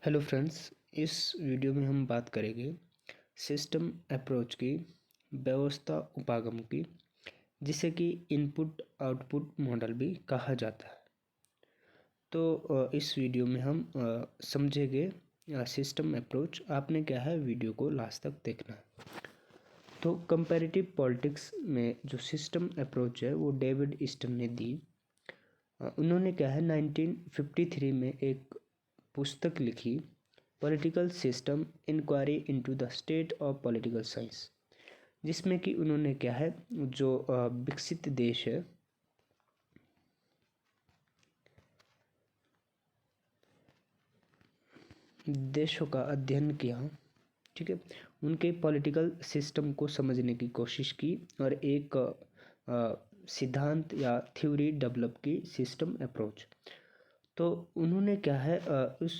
Hello friends, इस video में हम बात करेंगे सिस्टम अप्रोच की, व्यवस्था उपागम की, जिसे कि इनपुट आउटपुट मॉडल भी कहा जाता है। तो इस वीडियो में हम समझेंगे सिस्टम अप्रोच। आपने क्या है, वीडियो को लास्ट तक देखना है। तो कंपैरेटिव पॉलिटिक्स में जो सिस्टम अप्रोच है वो डेविड ईस्टन ने दी। उन्होंने क्या है 1953 में एक पुस्तक लिखी, political system inquiry into the state of political science, जिसमें कि उन्होंने क्या है जो विकसित देश है देशों का अध्ययन किया। ठीक है, उनके पॉलिटिकल सिस्टम को समझने की कोशिश की और एक सिद्धांत या थ्योरी डेवलप की, सिस्टम अप्रोच। तो उन्होंने क्या है उस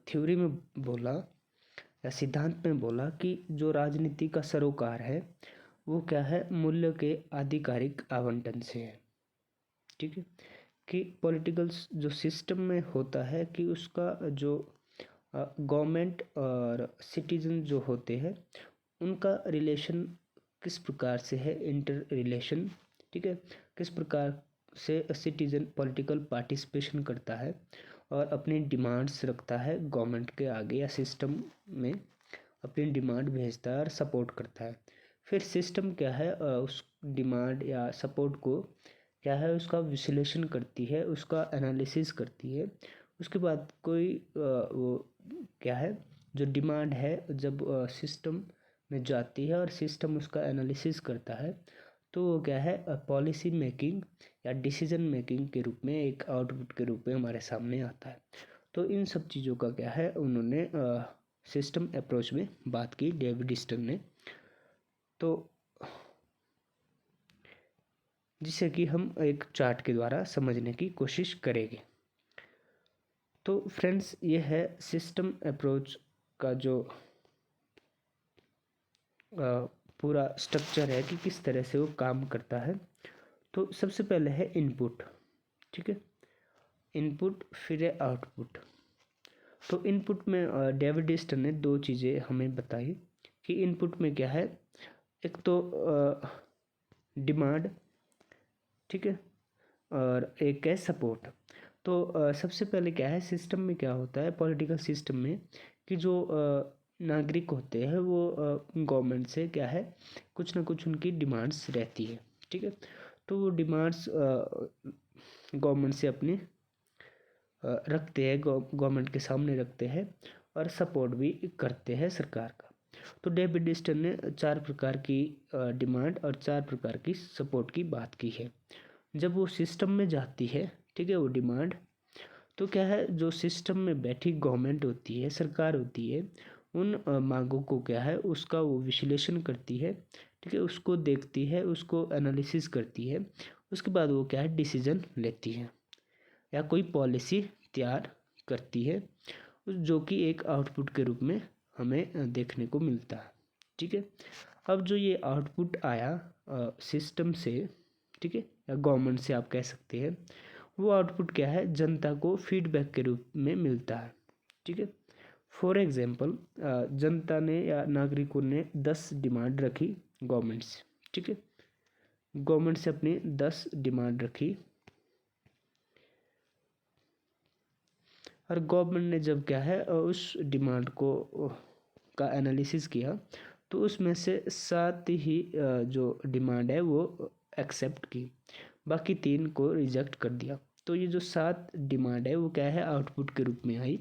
थ्योरी में बोला या सिद्धांत में बोला कि जो राजनीति का सरोकार है वो क्या है, मूल्य के आधिकारिक आवंटन से है। ठीक है, कि पॉलिटिकल जो सिस्टम में होता है कि उसका जो गवर्नमेंट और सिटीजन जो होते हैं उनका रिलेशन किस प्रकार से है, इंटर रिलेशन। ठीक है, किस प्रकार से सिटीजन पॉलिटिकल पार्टिसिपेशन करता है और अपनी डिमांड्स रखता है गवर्नमेंट के आगे या सिस्टम में, अपनी डिमांड भेजता है और सपोर्ट करता है। फिर सिस्टम क्या है उस डिमांड या सपोर्ट को क्या है, उसका विश्लेषण करती है, उसका एनालिसिस करती है। उसके बाद कोई वो क्या है, जो डिमांड है जब सिस्टम में जाती है और सिस्टम उसका एनालिसिस करता है, तो वो क्या है पॉलिसी मेकिंग या डिसीजन मेकिंग के रूप में, एक आउटपुट के रूप में हमारे सामने आता है। तो इन सब चीज़ों का क्या है उन्होंने सिस्टम अप्रोच में बात की, डेविड ईस्टन ने। तो जिसे कि हम एक चार्ट के द्वारा समझने की कोशिश करेंगे। तो फ्रेंड्स, ये है सिस्टम अप्रोच का जो पूरा स्ट्रक्चर है कि किस तरह से वो काम करता है। तो सबसे पहले है इनपुट। ठीक है, इनपुट फिर है आउटपुट। तो इनपुट में डेविड ईस्टन ने दो चीज़ें हमें बताई कि इनपुट में क्या है, एक तो डिमांड, ठीक है, और एक है सपोर्ट। तो सबसे पहले क्या है, सिस्टम में क्या होता है, पॉलिटिकल सिस्टम में, कि जो नागरिक होते हैं वो गवर्नमेंट से क्या है, कुछ ना कुछ उनकी डिमांड्स रहती है। ठीक है, तो वो डिमांड्स गवर्नमेंट से अपनी रखते हैं, गवर्नमेंट के सामने रखते हैं और सपोर्ट भी करते हैं सरकार का। तो डेविड ईस्टन ने 4 प्रकार की डिमांड और 4 प्रकार की सपोर्ट की बात की है। जब वो सिस्टम में जाती है, ठीक है, वो डिमांड, तो क्या है, जो सिस्टम में बैठी गवर्नमेंट होती है, सरकार होती है, उन मांगों को क्या है, उसका वो विश्लेषण करती है। ठीक है, उसको देखती है, उसको एनालिसिस करती है। उसके बाद वो क्या है, डिसीजन लेती है या कोई पॉलिसी तैयार करती है, जो कि एक आउटपुट के रूप में हमें देखने को मिलता है। ठीक है, अब जो ये आउटपुट आया सिस्टम से, ठीक है, या गवर्नमेंट से आप कह सकते हैं, वो आउटपुट क्या है, जनता को फीडबैक के रूप में मिलता है। ठीक है, फॉर एग्जांपल जनता ने या नागरिकों ने 10 डिमांड रखी गवर्नमेंट से। ठीक है, गवर्नमेंट से अपनी 10 डिमांड रखी और गवर्नमेंट ने जब क्या है उस डिमांड को का एनालिसिस किया, तो उसमें से 7 ही जो डिमांड है वो एक्सेप्ट की, बाकी 3 को रिजेक्ट कर दिया। तो ये जो 7 डिमांड है वो क्या है, आउटपुट के रूप में आई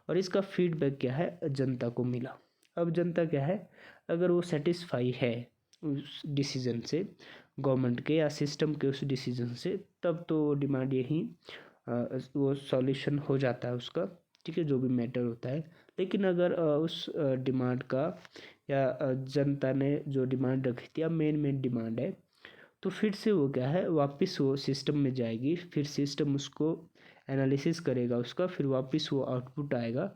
और इसका फीडबैक क्या है, जनता को मिला। अब जनता क्या है, अगर वो सेटिस्फाई है उस डिसीजन से, गवर्नमेंट के या सिस्टम के उस डिसीजन से, तब तो डिमांड यही वो सॉल्यूशन हो जाता है उसका। ठीक है, जो भी मैटर होता है। लेकिन अगर उस डिमांड का या जनता ने जो डिमांड रखी थी, अब मेन डिमांड है, तो फिर से वो क्या है, वापस वो सिस्टम में जाएगी, फिर सिस्टम उसको एनालिसिस करेगा उसका, फिर वापस वो आउटपुट आएगा,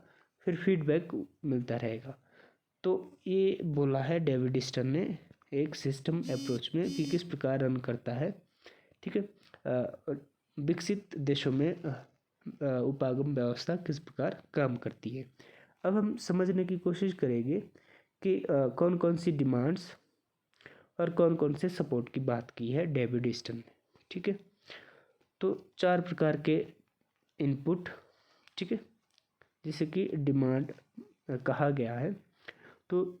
फिर फीडबैक मिलता रहेगा। तो ये बोला है डेविड ईस्टन ने एक सिस्टम अप्रोच में कि किस प्रकार रन करता है। ठीक है, विकसित देशों में उपागम व्यवस्था किस प्रकार काम करती है। अब हम समझने की कोशिश करेंगे कि कौन कौन सी डिमांड्स और कौन कौन से सपोर्ट की बात की है डेविड ईस्टन ने। ठीक है, तो 4 प्रकार के इनपुट, ठीक है, जिसे कि डिमांड कहा गया है। तो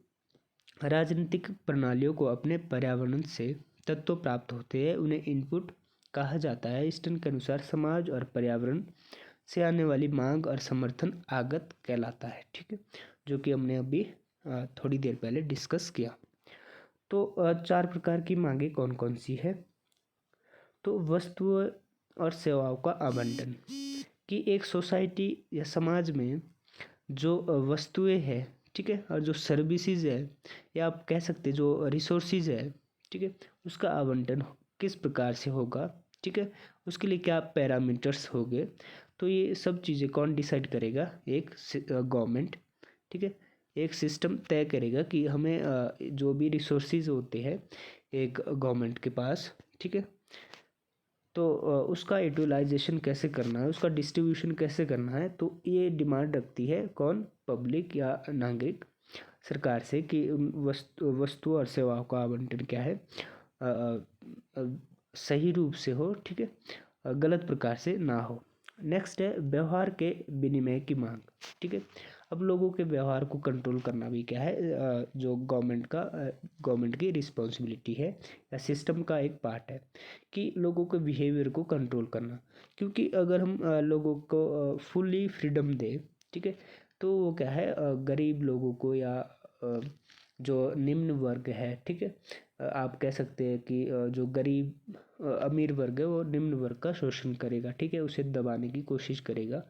राजनीतिक प्रणालियों को अपने पर्यावरण से तत्व प्राप्त होते हैं, उन्हें इनपुट कहा जाता है। ईस्टन के अनुसार समाज और पर्यावरण से आने वाली मांग और समर्थन आगत कहलाता है। ठीक है, जो कि हमने अभी थोड़ी देर पहले डिस्कस किया। तो 4 प्रकार की मांगे कौन कौन सी है। तो वस्तुओं और सेवाओं का आवंटन, कि एक सोसाइटी या समाज में जो वस्तुएं हैं, ठीक है, और जो सर्विसेज है, या आप कह सकते हैं जो रिसोर्सेज है, ठीक है, उसका आवंटन किस प्रकार से होगा। ठीक है, उसके लिए क्या पैरामीटर्स होंगे। तो ये सब चीज़ें कौन डिसाइड करेगा, एक गवर्नमेंट। ठीक है, एक सिस्टम तय करेगा कि हमें जो भी रिसोर्सेज होते हैं एक गवर्नमेंट के पास, ठीक है, तो उसका यूटिलाइजेशन कैसे करना है, उसका डिस्ट्रीब्यूशन कैसे करना है। तो ये डिमांड रखती है कौन, पब्लिक या नागरिक सरकार से, कि वस्तु और सेवाओं का आवंटन क्या है, सही रूप से हो, ठीक है, गलत प्रकार से ना हो। नेक्स्ट है व्यवहार के विनिमय की मांग। ठीक है, अब लोगों के व्यवहार को कंट्रोल करना भी क्या है, जो गवर्नमेंट की रिस्पॉन्सिबिलिटी है या सिस्टम का एक पार्ट है, कि लोगों के बिहेवियर को कंट्रोल करना। क्योंकि अगर हम लोगों को फुल्ली फ्रीडम दें, ठीक है, तो वो क्या है, गरीब लोगों को या जो निम्न वर्ग है, ठीक है, आप कह सकते हैं कि जो गरीब अमीर वर्ग है वो निम्न वर्ग का शोषण करेगा, ठीक है, उसे दबाने की कोशिश करेगा।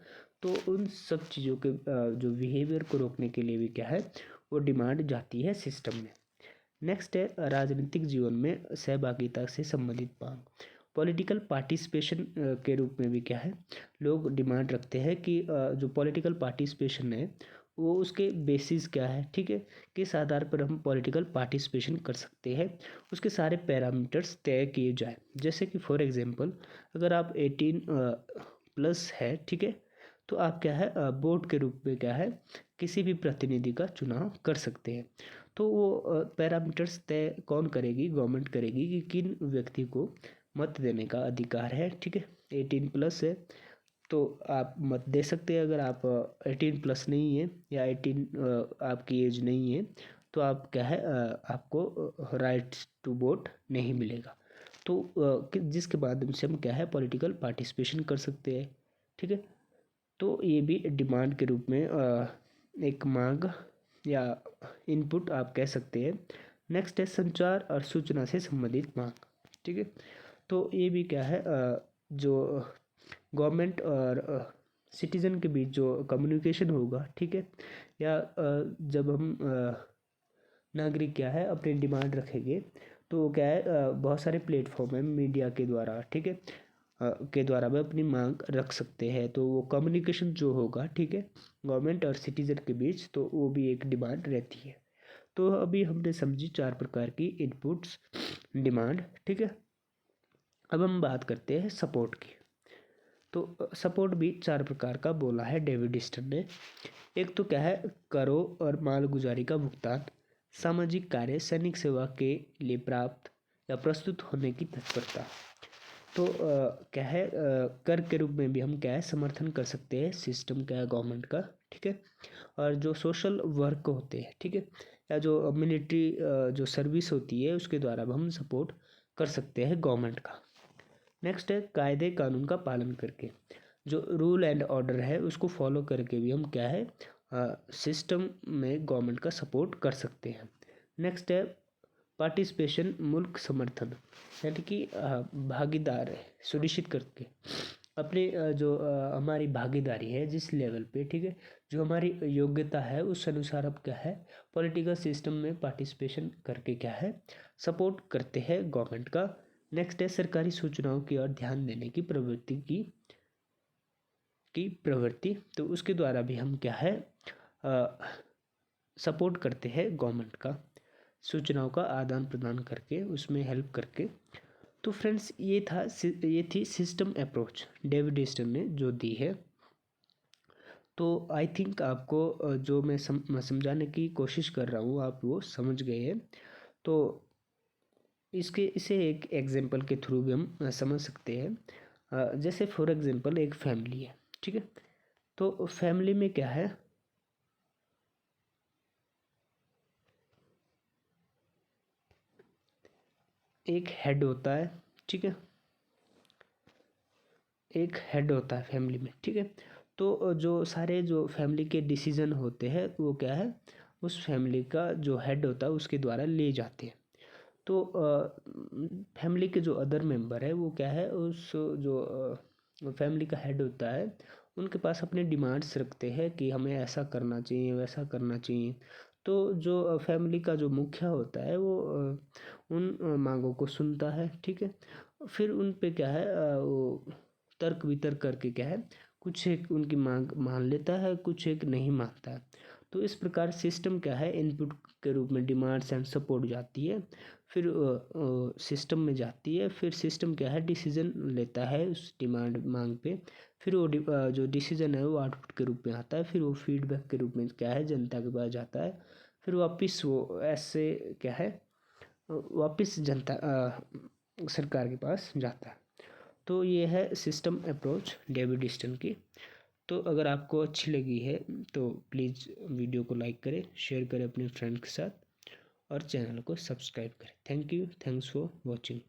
तो उन सब चीज़ों के जो बिहेवियर को रोकने के लिए भी क्या है, वो डिमांड जाती है सिस्टम में। नेक्स्ट है राजनीतिक जीवन में सहभागिता से संबंधित मांग। पॉलिटिकल पार्टिसिपेशन के रूप में भी क्या है, लोग डिमांड रखते हैं कि जो पॉलिटिकल पार्टिसिपेशन है वो उसके बेसिस क्या है, ठीक है, किस आधार पर हम पॉलिटिकल पार्टिसिपेशन कर सकते हैं, उसके सारे पैरामीटर्स तय किए जाए। जैसे कि फॉर एग्जांपल अगर आप 18 प्लस है, ठीक है, तो आप क्या है वोट के रूप में क्या है किसी भी प्रतिनिधि का चुनाव कर सकते हैं। तो वो पैरामीटर्स तय कौन करेगी, गवर्नमेंट करेगी, कि किन व्यक्ति को मत देने का अधिकार है। ठीक है, 18 प्लस है तो आप मत दे सकते हैं। अगर आप 18 प्लस नहीं है या 18 आपकी एज नहीं है तो आप क्या है आपको राइट्स टू वोट नहीं मिलेगा। तो जिसके माध्यम से हम क्या है पॉलिटिकल पार्टिसिपेशन कर सकते हैं। ठीक है, तो ये भी डिमांड के रूप में एक मांग या इनपुट आप कह सकते हैं। नेक्स्ट है संचार और सूचना से संबंधित मांग। ठीक है, तो ये भी क्या है जो गवर्नमेंट और सिटीज़न के बीच जो कम्युनिकेशन होगा, ठीक है, या जब हम नागरिक क्या है अपनी डिमांड रखेंगे तो क्या है बहुत सारे प्लेटफॉर्म है मीडिया के द्वारा, ठीक है, के द्वारा वह अपनी मांग रख सकते हैं। तो वो कम्युनिकेशन जो होगा, ठीक है, गवर्नमेंट और सिटीजन के बीच, तो वो भी एक डिमांड रहती है। तो अभी हमने समझी 4 प्रकार की इनपुट्स, डिमांड। ठीक है, अब हम बात करते हैं सपोर्ट की। तो सपोर्ट भी 4 प्रकार का बोला है डेविड ईस्टन ने। एक तो क्या है करों और मालगुजारी का भुगतान, सामाजिक कार्य, सैनिक सेवा के लिए प्राप्त या प्रस्तुत होने की तत्परता। तो क्या है कर के रूप में भी हम क्या है समर्थन कर सकते हैं सिस्टम क्या है गवर्नमेंट का। ठीक है, और जो सोशल वर्क होते हैं, ठीक है, या जो मिलिट्री जो सर्विस होती है उसके द्वारा भी हम सपोर्ट कर सकते हैं गवर्नमेंट का। नेक्स्ट है कायदे कानून का पालन करके, जो रूल एंड ऑर्डर है उसको फॉलो करके भी हम क्या है सिस्टम में गवर्नमेंट का सपोर्ट कर सकते हैं। नेक्स्ट है पार्टिसिपेशन, मुल्क समर्थन, यानी कि भागीदार सुनिश्चित करके अपने जो हमारी भागीदारी है जिस लेवल पे, ठीक है, जो हमारी योग्यता है उस अनुसार अब क्या है पॉलिटिकल सिस्टम में पार्टिसिपेशन करके क्या है सपोर्ट करते हैं गवर्नमेंट का। नेक्स्ट है सरकारी सूचनाओं की ओर ध्यान देने की प्रवृत्ति, तो उसके द्वारा भी हम क्या है सपोर्ट करते हैं गवर्नमेंट का, सूचनाओं का आदान प्रदान करके उसमें हेल्प करके। तो फ्रेंड्स ये थी सिस्टम अप्रोच डेविड ईस्टन ने जो दी है। तो आई थिंक आपको जो मैं समझाने की कोशिश कर रहा हूँ आप वो समझ गए हैं। तो इसे एक एग्जांपल के थ्रू भी हम समझ सकते हैं। जैसे फॉर एग्जांपल एक फैमिली है, ठीक है। तो फैमिली में क्या है, एक हेड होता है, ठीक है, एक हेड होता है फैमिली में, ठीक है। तो जो सारे जो फैमिली के डिसीजन होते हैं वो क्या है, उस फैमिली का जो हेड होता है उसके द्वारा ले जाते हैं। तो फैमिली के जो अदर मेंबर है वो क्या है, उस जो फैमिली का हेड होता है उनके पास अपने डिमांड्स रखते हैं कि हमें ऐसा करना चाहिए वैसा करना चाहिए। तो जो फैमिली का जो मुखिया होता है वो उन मांगों को सुनता है, ठीक है। फिर उन पे क्या है वो तर्क वितर्क करके क्या है, कुछ एक उनकी मांग मान लेता है, कुछ एक नहीं मानता है। तो इस प्रकार सिस्टम क्या है, इनपुट के रूप में डिमांड्स एंड सपोर्ट जाती है, फिर सिस्टम में जाती है, फिर सिस्टम क्या है डिसीजन लेता है उस डिमांड मांग पे। फिर वो जो डिसीजन है वो आउटपुट के रूप में आता है, फिर वो फीडबैक के रूप में क्या है जनता के पास जाता है, फिर वापस वो ऐसे क्या है वापस जनता सरकार के पास जाता है। तो ये है सिस्टम अप्रोच डेविड ईस्टन की। तो अगर आपको अच्छी लगी है तो प्लीज़ वीडियो को लाइक करें, शेयर करें अपने फ्रेंड के साथ और चैनल को सब्सक्राइब करें। Thank you, thanks for watching.